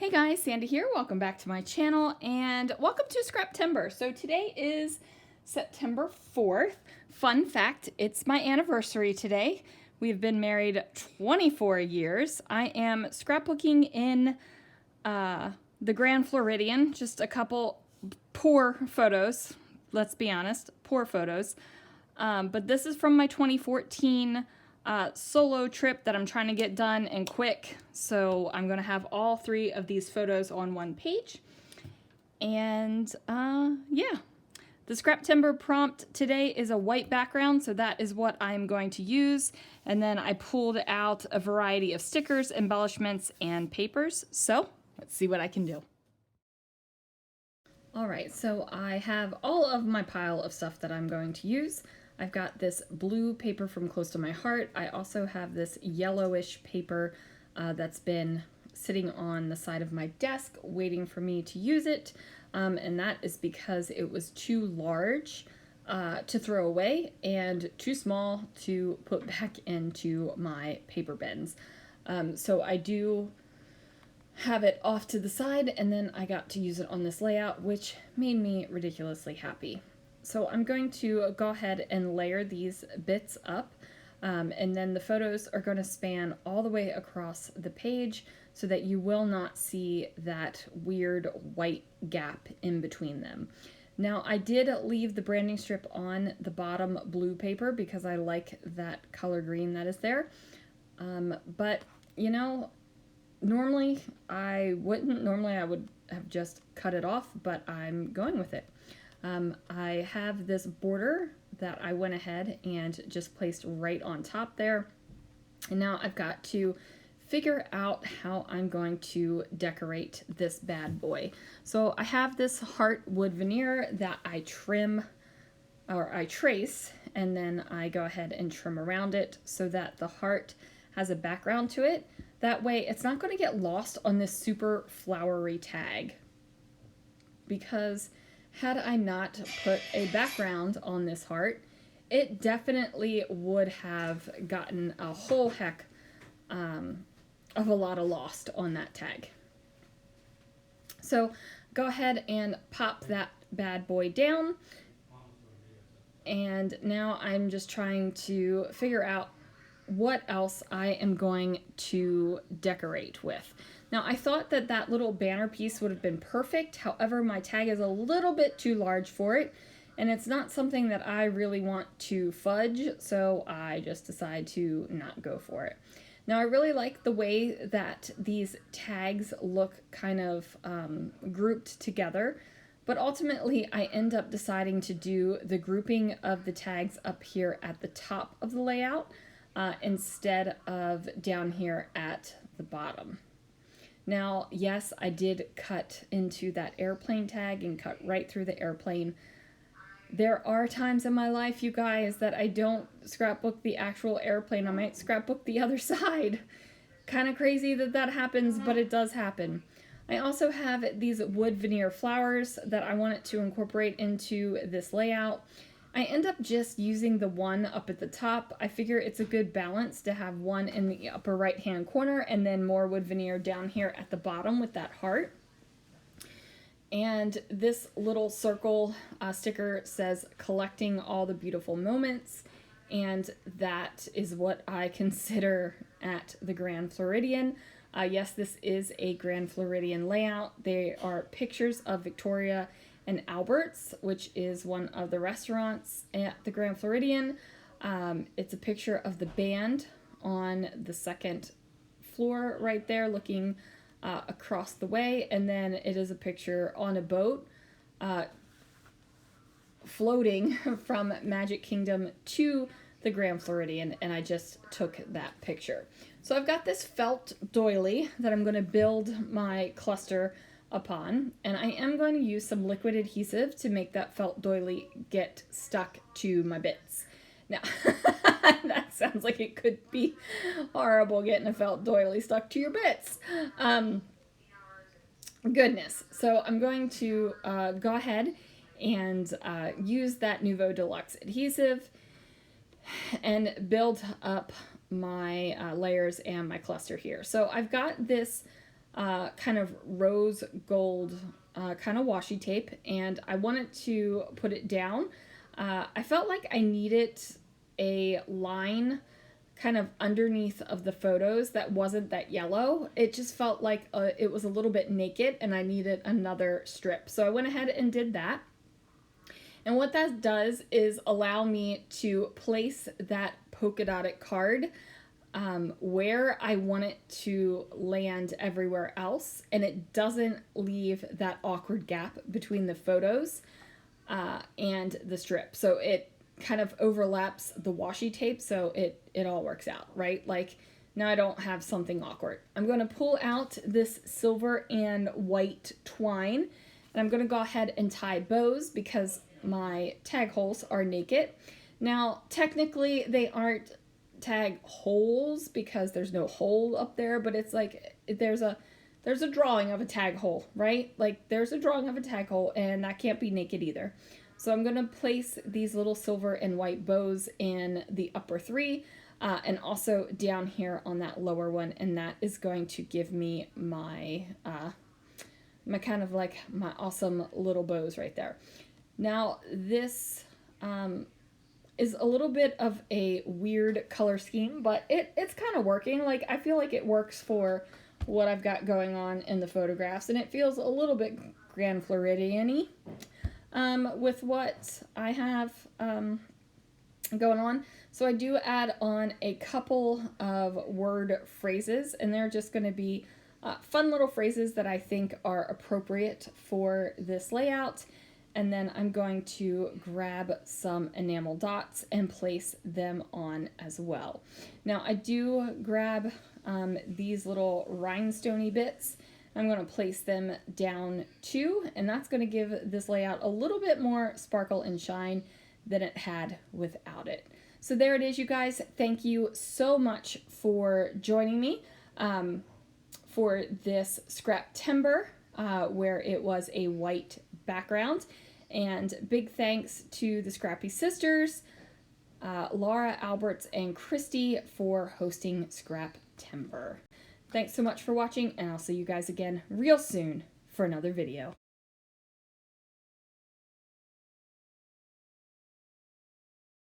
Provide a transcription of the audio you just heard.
Hey guys, Sandy here. Welcome back to my channel and welcome to Scraptember. So today is September 4th. Fun fact, it's my anniversary today. We've been married 24 years. I am scrapbooking in the Grand Floridian. Just a couple poor photos, let's be honest, poor photos. But this is from my 2014 solo trip that I'm trying to get done and quick. So I'm going to have all three of these photos on one page. And yeah, the Scraptember prompt today is a white background, so that is what I'm going to use. And then I pulled out a variety of stickers, embellishments, and papers. So let's see what I can do. All right, so I have all of my pile of stuff that I'm going to use. I've got this blue paper from Close to My Heart. I also have this yellowish paper that's been sitting on the side of my desk waiting for me to use it. And that is because it was too large to throw away and too small to put back into my paper bins. So I do have it off to the side, and then I got to use it on this layout, which made me ridiculously happy. So I'm going to go ahead and layer these bits up, and then the photos are going to span all the way across the page so that you will not see that weird white gap in between them. Now, I did leave the branding strip on the bottom blue paper because I like that color green that is there. But, you know, normally I wouldn't. Normally I would have just cut it off, but I'm going with it. I have this border that I went ahead and just placed right on top there. And now I've got to figure out how I'm going to decorate this bad boy. So I have this heart wood veneer that I trim, or I trace, and then I go ahead and trim around it so that the heart has a background to it. That way it's not going to get lost on this super flowery tag. Because had I not put a background on this heart, it definitely would have gotten a whole heck of a lot of lost on that tag. So go ahead and pop that bad boy down. And now I'm just trying to figure out what else I am going to decorate with. Now, I thought that that little banner piece would have been perfect. However, my tag is a little bit too large for it, and it's not something that I really want to fudge, so I just decided to not go for it. Now, I really like the way that these tags look kind of grouped together, but ultimately I end up deciding to do the grouping of the tags up here at the top of the layout instead of down here at the bottom. Now, yes, I did cut into that airplane tag and cut right through the airplane. There are times in my life, you guys, that I don't scrapbook the actual airplane. I might scrapbook the other side. Kind of crazy that that happens, but it does happen. I also have these wood veneer flowers that I wanted to incorporate into this layout. I end up just using the one up at the top. I figure it's a good balance to have one in the upper right hand corner and then more wood veneer down here at the bottom with that heart. And this little circle sticker says collecting all the beautiful moments, and that is what I consider at the Grand Floridian. Yes, this is a Grand Floridian layout. They are pictures of Victoria and Albert's, which is one of the restaurants at the Grand Floridian. It's a picture of the band on the second floor right there looking across the way, and then it is a picture on a boat floating from Magic Kingdom to the Grand Floridian, and I just took that picture. So I've got this felt doily that I'm going to build my cluster upon, and I am going to use some liquid adhesive to make that felt doily get stuck to my bits. Now, that sounds like it could be horrible getting a felt doily stuck to your bits. Goodness. So I'm going to go ahead and use that Nouveau Deluxe adhesive and build up my layers and my cluster here. So I've got this kind of rose gold kind of washi tape, and I wanted to put it down. I felt like I needed a line kind of underneath of the photos that wasn't that yellow. It just felt like it was a little bit naked and I needed another strip. So I went ahead and did that. And what that does is allow me to place that polka dotted card where I want it to land everywhere else, and it doesn't leave that awkward gap between the photos and the strip. So it kind of overlaps the washi tape, so it all works out, right? Like, now I don't have something awkward. I'm going to pull out this silver and white twine, and I'm going to go ahead and tie bows because my tag holes are naked. Now, technically, they aren't tag holes because there's no hole up there, but it's like there's a drawing of a tag hole, right? Like, there's a drawing of a tag hole, and that can't be naked either. So I'm going to place these little silver and white bows in the upper three and also down here on that lower one, and that is going to give me my my kind of like my awesome little bows right there. Now this is a little bit of a weird color scheme, but it's kind of working. Like, I feel like it works for what I've got going on in the photographs, and it feels a little bit Grand Floridian-y with what I have going on. So I do add on a couple of word phrases, and they're just going to be fun little phrases that I think are appropriate for this layout. And then I'm going to grab some enamel dots and place them on as well. Now I do grab these little rhinestone-y bits. I'm going to place them down too, and that's going to give this layout a little bit more sparkle and shine than it had without it. So there it is, you guys. Thank you so much for joining me for this Scraptember where it was a white background. And big thanks to the Scrappy Sisters, Laura, Alberts, and Christy for hosting Scraptember. Thanks so much for watching, and I'll see you guys again real soon for another video.